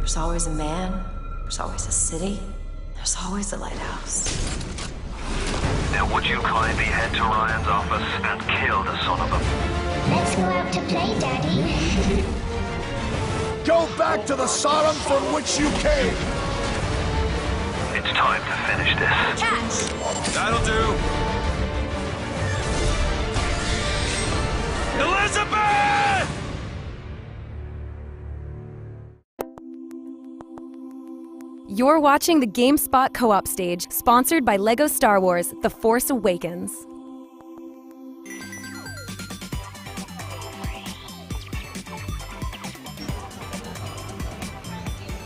There's always a man, there's always a city, there's always a lighthouse. Now would you kindly head to Ryan's office and kill the son of a... Let's go out to play, Daddy. Go back to the Sodom from which you came! It's time to finish this. Catch! That'll do. Elizabeth! You're watching the GameSpot Co-op stage, sponsored by LEGO Star Wars: The Force Awakens.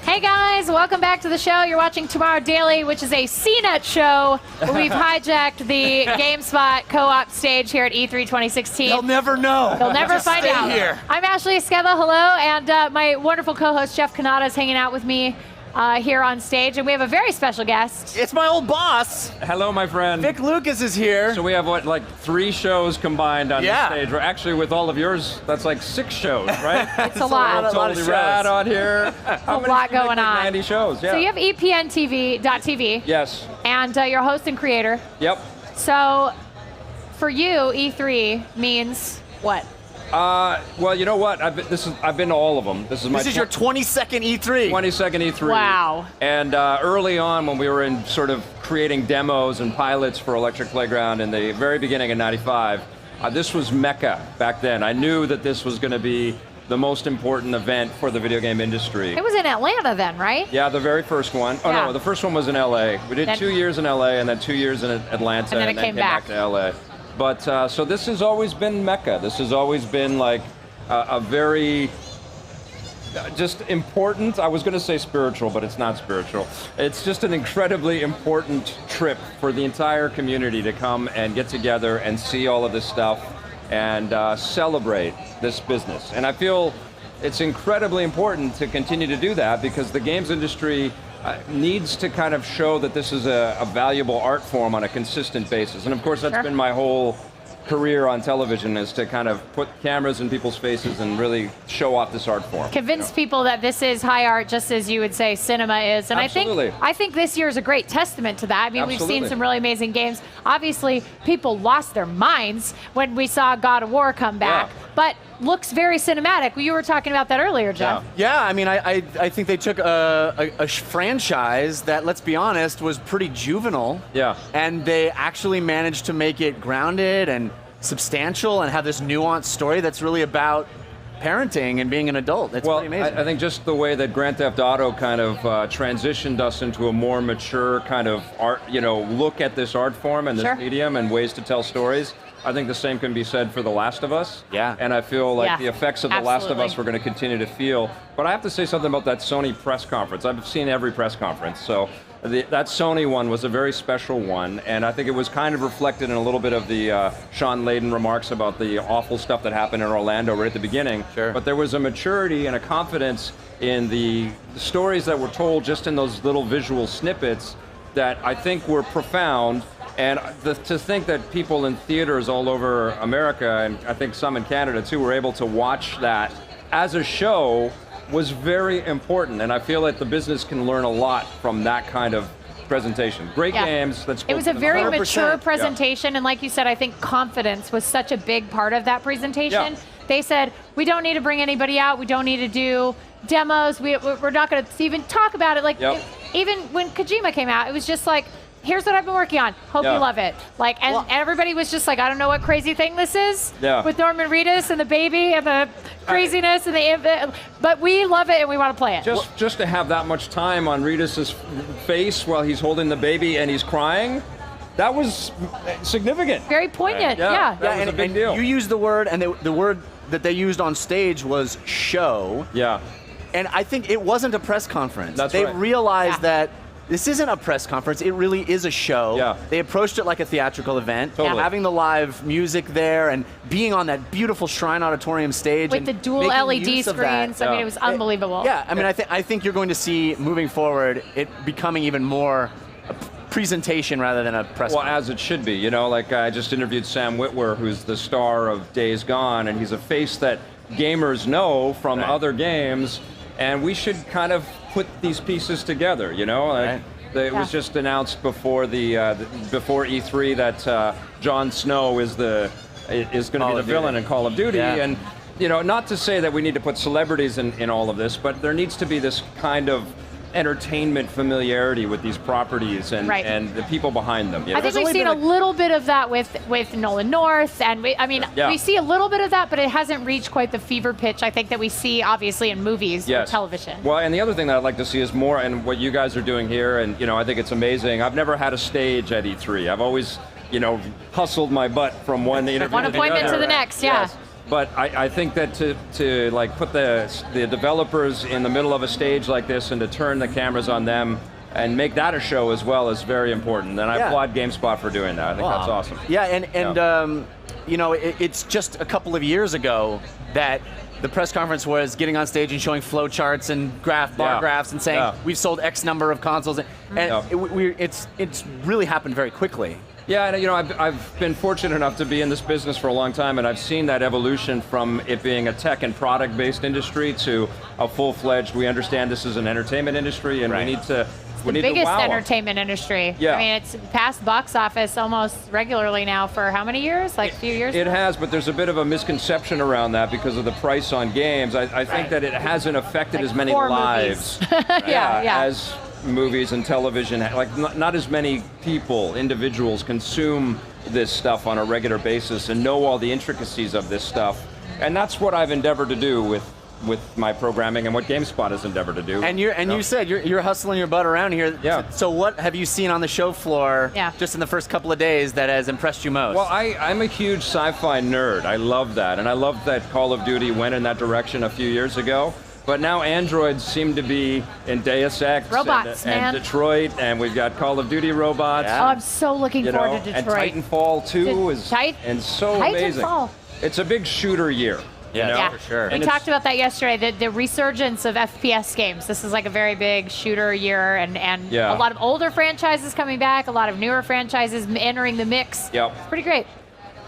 Hey guys, welcome back to the show. You're watching Tomorrow Daily, which is a CNET show where we've hijacked the GameSpot Co-op stage here at E3 2016. They'll never know. You'll never Just find stay out. Here. I'm Ashley Esqueda, hello, and my wonderful co-host Jeff Kanata is hanging out with me here on stage, and we have a very special guest. It's my old boss. Hello, my friend. Vic Lucas is here. So we have, what, like 3 shows combined on Yeah. the stage? We're actually, with all of yours, that's like 6 shows, right? It's a lot. lot of Totally rad shows. on here. How many lot should we make? going Like on. 90 shows, yeah. So you have E EPNTV.tv, Yes. and you're a host and creator. Yep. So for you, E3 means what? Well, you know what? I've been to all of them. This is your 22nd E3. 22nd E3. Wow. And early on, when we were in sort of creating demos and pilots for Electric Playground in the very beginning of '95, this was Mecca back then. I knew that this was going to be the most important event for the video game industry. It was in Atlanta then, right? Yeah, the very first one. Oh Yeah. no, the first one was in LA. We did Then- 2 years in LA and then 2 years in Atlanta, And then it came back. to LA. But so this has always been Mecca. This has always been like a very just important. I was going to say spiritual, but it's not spiritual. It's just an incredibly important trip for the entire community to come and get together and see all of this stuff and celebrate this business. And I feel it's incredibly important to continue to do that because the games industry needs to kind of show that this is a valuable art form on a consistent basis. And of course, that's Sure. been my whole career on television, is to kind of put cameras in people's faces and really show off this art form. Convince people that this is high art, just as you would say cinema is. And Absolutely. I think this year is a great testament to that. I mean, we've seen Absolutely. some really amazing games. Obviously, people lost their minds when we saw God of War come back, Yeah. but looks very cinematic. You were talking about that earlier, Jeff. Yeah, I mean, I think they took a franchise that, let's be honest, was pretty juvenile. Yeah. And they actually managed to make it grounded and substantial and have this nuanced story that's really about parenting and being an adult. It's Well, pretty amazing. I think just the way that Grand Theft Auto kind of transitioned us into a more mature kind of art, look at this art form and this Sure. medium and ways to tell stories. I think the same can be said for The Last of Us. Yeah. And I feel like Yeah, the effects of The Last of absolutely. Us we're going to continue to feel. But I have to say something about that Sony press conference. I've seen every press conference, so that Sony one was a very special one, and I think it was kind of reflected in a little bit of the Sean Layden remarks about the awful stuff that happened in Orlando right at the beginning. Sure. But there was a maturity and a confidence in the stories that were told just in those little visual snippets that I think were profound. And to think that people in theaters all over America, and I think some in Canada too, were able to watch that as a show was very important. And I feel that the business can learn a lot from that kind of presentation. Great Yeah. games. That spoke It was a to the very heart. mature 100%. presentation, and like you said, I think confidence was such a big part of that presentation. Yeah. They said, we don't need to bring anybody out, we don't need to do demos, we're not going to even talk about it. Like, Yep. even when Kojima came out, it was just like, here's what I've been working on, hope Yeah. you love it. Like, and everybody was just like, I don't know what crazy thing this is, Yeah. with Norman Reedus and the baby and the craziness and but we love it and we want to play it. Just to have that much time on Reedus' face while he's holding the baby and he's crying, that was significant. Very poignant, Yeah. yeah. That was a big deal. You used the word, and the word that they used on stage was show. Yeah. And I think it wasn't a press conference. That's they right. realized Yeah. that this isn't a press conference, it really is a show. Yeah. They approached it like a theatrical event, Totally. having the live music there and being on that beautiful Shrine Auditorium stage. With and the dual making LED use of that. screens, I mean, it was unbelievable. Yeah, I mean, I think you're going to see, moving forward, it becoming even more a presentation rather than a press Well, conference. as it should be. Like I just interviewed Sam Witwer, who's the star of Days Gone, and he's a face that gamers know from Right. other games. And we should kind of put these pieces together, you know? Like, it was just announced before before E3 that Jon Snow is going to be the villain in Call of Duty, and you know, not to say that we need to put celebrities in all of this, but there needs to be this kind of entertainment familiarity with these properties and the people behind them. You know? I think we've seen a little bit of that with Nolan North, and we see a little bit of that, but it hasn't reached quite the fever pitch I think that we see obviously in movies or television. Well, and the other thing that I'd like to see is more, and what you guys are doing here, and you know, I think it's amazing. I've never had a stage at E3. I've always, you know, hustled my butt from one interview one appointment to the next. Yeah. Yes. But I think that to like put the developers in the middle of a stage like this and to turn the cameras on them and make that a show as well is very important. And I applaud GameSpot for doing that. I think that's awesome. Yeah, and you know, it's just a couple of years ago that the press conference was getting on stage and showing flow charts and bar graphs and saying we've sold X number of consoles, and it's really happened very quickly. Yeah, and you know, I've been fortunate enough to be in this business for a long time, and I've seen that evolution from it being a tech and product-based industry to a full-fledged, we understand this is an entertainment industry, and we need to the biggest entertainment industry. Yeah. I mean, it's passed box office almost regularly now for how many years? Like a few years? It has, but there's a bit of a misconception around that because of the price on games. I think that it hasn't affected as many lives as movies and television. Like not as many people, individuals, consume this stuff on a regular basis and know all the intricacies of this stuff. And that's what I've endeavored to do with my programming and what GameSpot has endeavored to do. And you said you're hustling your butt around here. Yeah. So what have you seen on the show floor just in the first couple of days that has impressed you most? Well, I'm a huge sci-fi nerd. I love that. And I love that Call of Duty went in that direction a few years ago. But now androids seem to be in Deus Ex and Detroit, and we've got Call of Duty robots. Yeah. Oh, I'm so looking forward to Detroit. And Titanfall 2 is so amazing. It's a big shooter year. Yeah, for sure. We talked about that yesterday, the resurgence of FPS games. This is like a very big shooter year, and a lot of older franchises coming back, a lot of newer franchises entering the mix. Yep. It's pretty great.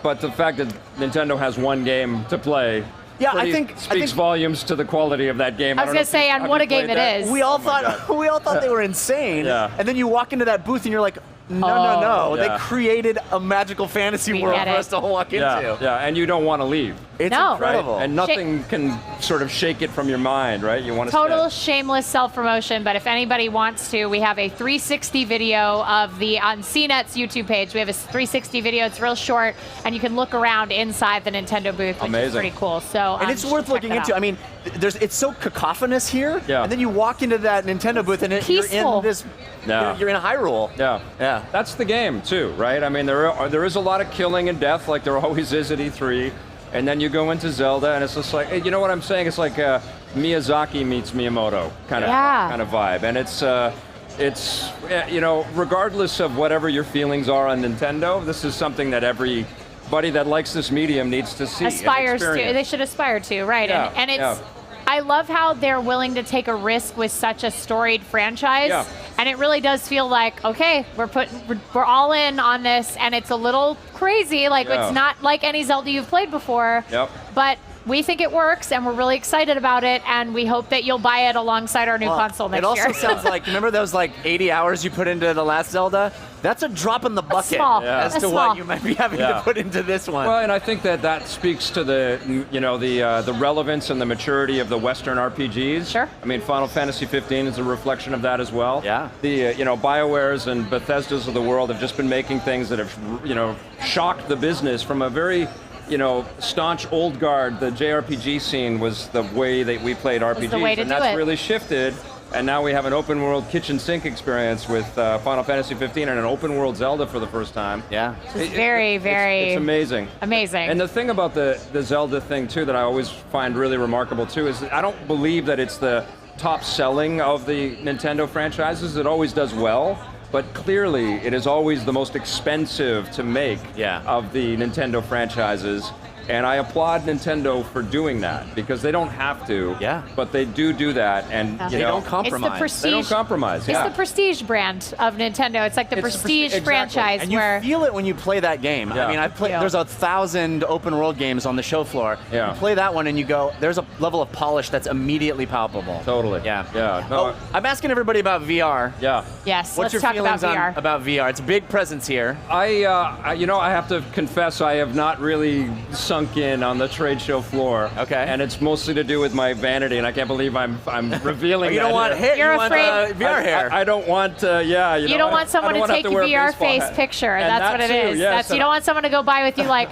But the fact that Nintendo has one game to play I think speaks volumes to the quality of that game. I was going to say, and what a game it is. We all thought they were insane. Yeah. And then you walk into that booth and you're like, no. They created a magical fantasy world for us to walk into. Yeah, and you don't want to leave. It's incredible. Right? And nothing can sort of shake it from your mind, right? You want to Total shameless self-promotion, but if anybody wants to, we have a 360 video on CNET's YouTube page. We have a 360 video. It's real short, and you can look around inside the Nintendo booth, which is pretty cool. So, and it's worth looking into. I mean, it's so cacophonous here, and then you walk into that Nintendo booth, and you're in this. You're in Hyrule. Yeah. That's the game too, right? I mean, there is a lot of killing and death, like there always is at E3. And then you go into Zelda, and it's just like, you know what I'm saying? It's like Miyazaki meets Miyamoto kind of vibe. And it's you know, regardless of whatever your feelings are on Nintendo, this is something that everybody that likes this medium needs to see. Aspires to. They should aspire to, right? Yeah, and it's. I love how they're willing to take a risk with such a storied franchise. Yeah. And it really does feel like, okay, we're all in on this, and it's a little crazy. Like it's not like any Zelda you've played before. But we think it works, and we're really excited about it, and we hope that you'll buy it alongside our new console next year. It also sounds like, remember those like 80 hours you put into the last Zelda? That's a drop in the bucket as to what you might be having to put into this one. Well, and I think that speaks to the relevance and the maturity of the Western RPGs. Sure. I mean, Final Fantasy 15 is a reflection of that as well. Yeah. The BioWares and Bethesdas of the world have just been making things that have shocked the business from a very staunch old guard. The JRPG scene was the way that we played RPGs, and that's really shifted. And now we have an open world kitchen sink experience with Final Fantasy 15 and an open world Zelda for the first time. Yeah. It's very it's amazing. Amazing. And the thing about the Zelda thing too that I always find really remarkable too is that I don't believe that it's the top selling of the Nintendo franchises. It always does well. But clearly, it is always the most expensive to make of the Nintendo franchises. And I applaud Nintendo for doing that because they don't have to. Yeah. But they do that, and Yeah. you They know, don't compromise. It's the prestige. they don't compromise. It's Yeah. the prestige brand of Nintendo. It's like the It's the prestige exactly. franchise And you where feel it when you play that game. Yeah. I mean, I've played. Yeah. There's 1,000 open world games on the show floor. Yeah. You play that one and you go, there's a level of polish that's immediately palpable. Totally. Yeah. Yeah. No, Oh, I'm asking everybody about VR. yeah. yes, What's let's your talk feelings about VR. about VR? It's a big presence here. You know, I have to confess, I have not really sunk in on the trade show floor. Okay. And it's mostly to do with my vanity, and I can't believe I'm revealing. Oh, you don't that want here. hair. You're you want afraid- VR hair. I don't want. Yeah. You know, don't want someone I don't to have take your wear a VR baseball face hat. picture. And That's that what it too, is. yes. You don't want someone to go by with you like,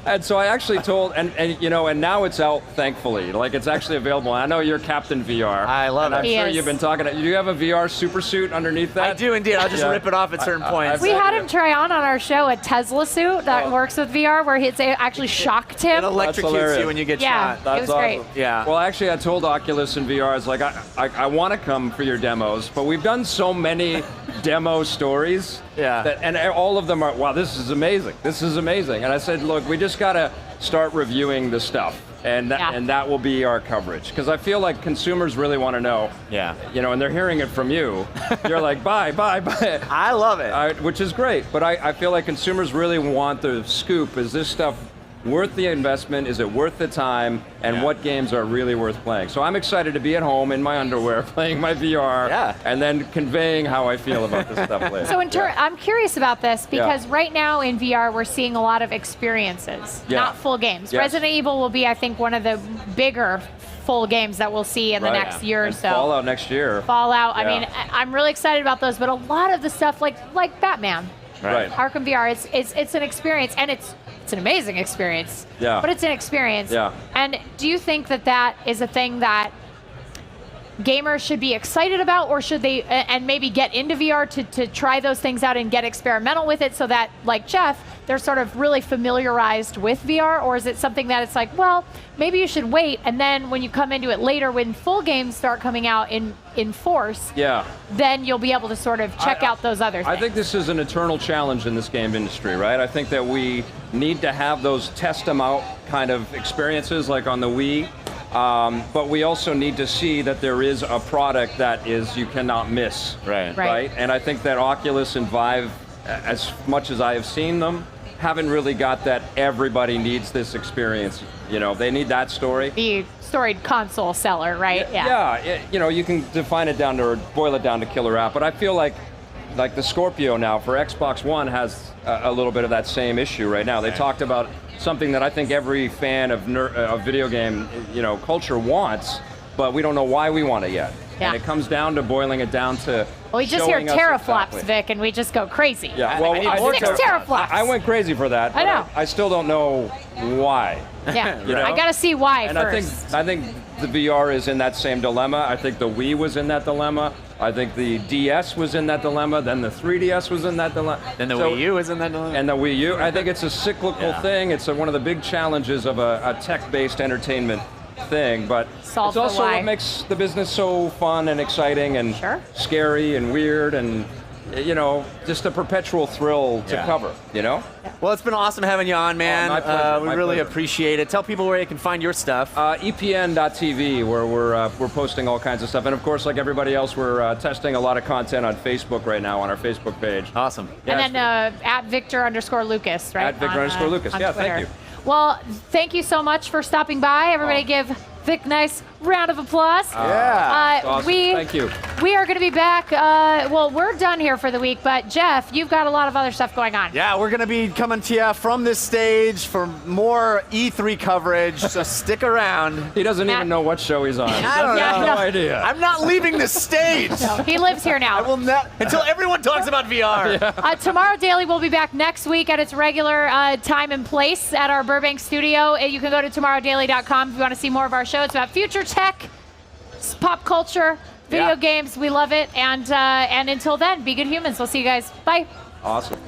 And so I actually told, and you know, and now it's out, thankfully. Like, it's actually available. I know you're Captain VR. I love and it. I'm He sure is. you've been talking. Do you have a VR super suit underneath that? I do indeed. I'll just Yeah. rip it off at certain points. we bet had you- him try on our show a Tesla suit that works with VR where it actually shocked him. It electrocutes hilarious. you when you get Yeah. shot. It was great. Yeah. Well, actually, I told Oculus and VR, I was like, I want to come for your demos, but we've done so many demo stories. Yeah. And all of them are, wow, this is amazing. This is amazing. And I said, look, we just got to start reviewing the stuff. And that, Yeah. and that will be our coverage. Because I feel like consumers really want to know. Yeah. You know, and they're hearing it from you. You're like, buy. I love it. Which is great. But I feel like consumers really want the scoop. Is this stuff worth the investment? Is it worth the time? And Yeah. what games are really worth playing? So I'm excited to be at home in my underwear playing my VR. Yeah. And then conveying how I feel about this stuff later. So I'm curious about this because Yeah. right now in VR we're seeing a lot of experiences, Yeah. not full games. Yes. Resident Evil will be, I think, one of the bigger full games that we'll see in the Right. next year or And so. Fallout next year. Fallout. I Yeah. mean, I'm really excited about those, but a lot of the stuff like Batman, Right. Arkham VR, it's an experience, and it's an amazing experience. Yeah. But it's an experience. Yeah. And do you think that is a thing that gamers should be excited about, or should they and maybe get into VR to try those things out and get experimental with it so that, like Jeff, they're sort of really familiarized with VR? Or is it something that it's like, well, maybe you should wait, and then when you come into it later, when full games start coming out in force, Yeah. then you'll be able to sort of check out those other things? I think this is an eternal challenge in this game industry, right? I think that we need to have those test them out kind of experiences like on the Wii. But we also need to see that there is a product that is you cannot miss. Right. Right. And I think that Oculus and Vive, as much as I have seen them, haven't really got that everybody needs this experience. You know, they need that story. The storied console seller, right? You know, you can define it down to, or boil it down to killer app, but I feel like the Scorpio now for Xbox One has a little bit of that same issue right now. They talked about something that I think every fan of video game, you know, culture wants, but we don't know why we want it yet. Yeah. And it comes down to boiling it down to Well, we just hear showing us teraflops, exactly. Vic, and we just go crazy. Yeah, well, I need I more did Six teraflops. I went crazy for that. I but know. I still don't know why. Yeah. You know? I got to see why And first. I think the VR is in that same dilemma. I think the Wii was in that dilemma. I think the DS was in that dilemma. Then the 3DS was in that dilemma. Then the So- Wii U is in that dilemma. And the Wii U. I think it's a cyclical Yeah. thing. It's one of the big challenges of a tech-based entertainment thing. But Solve it's the also why. what makes the business so fun and exciting and Sure. scary and weird and, you know, just a perpetual thrill to Yeah. cover, you know? Well, it's been awesome having you on, man. my pleasure, We my really pleasure. appreciate it. Tell people where you can find your stuff. EPN.tv, where we're posting all kinds of stuff, and of course, like everybody else, we're testing a lot of content on Facebook right now on our Facebook page. Awesome. Yeah, And then at Victor_Lucas, right? At Victor_Lucas. on Yeah, Twitter. thank you. Well, thank you so much for stopping by. Everybody give Vic nice round of applause. Yeah. Awesome. We Thank you. We are going to be back. Well, we're done here for the week, but Jeff, you've got a lot of other stuff going on. Yeah, we're going to be coming to you from this stage for more E3 coverage, so stick around. He doesn't Matt- even know what show he's on. He I don't has know. no idea. I'm not leaving this stage. He lives here I now. will not until everyone talks about VR. Tomorrow Daily will be back next week at its regular time and place at our Burbank studio. You can go to tomorrowdaily.com if you want to see more of our show. It's about future tech, pop culture, video Yeah. games. We love it. And until then, be good humans. We'll see you guys. Bye. Awesome.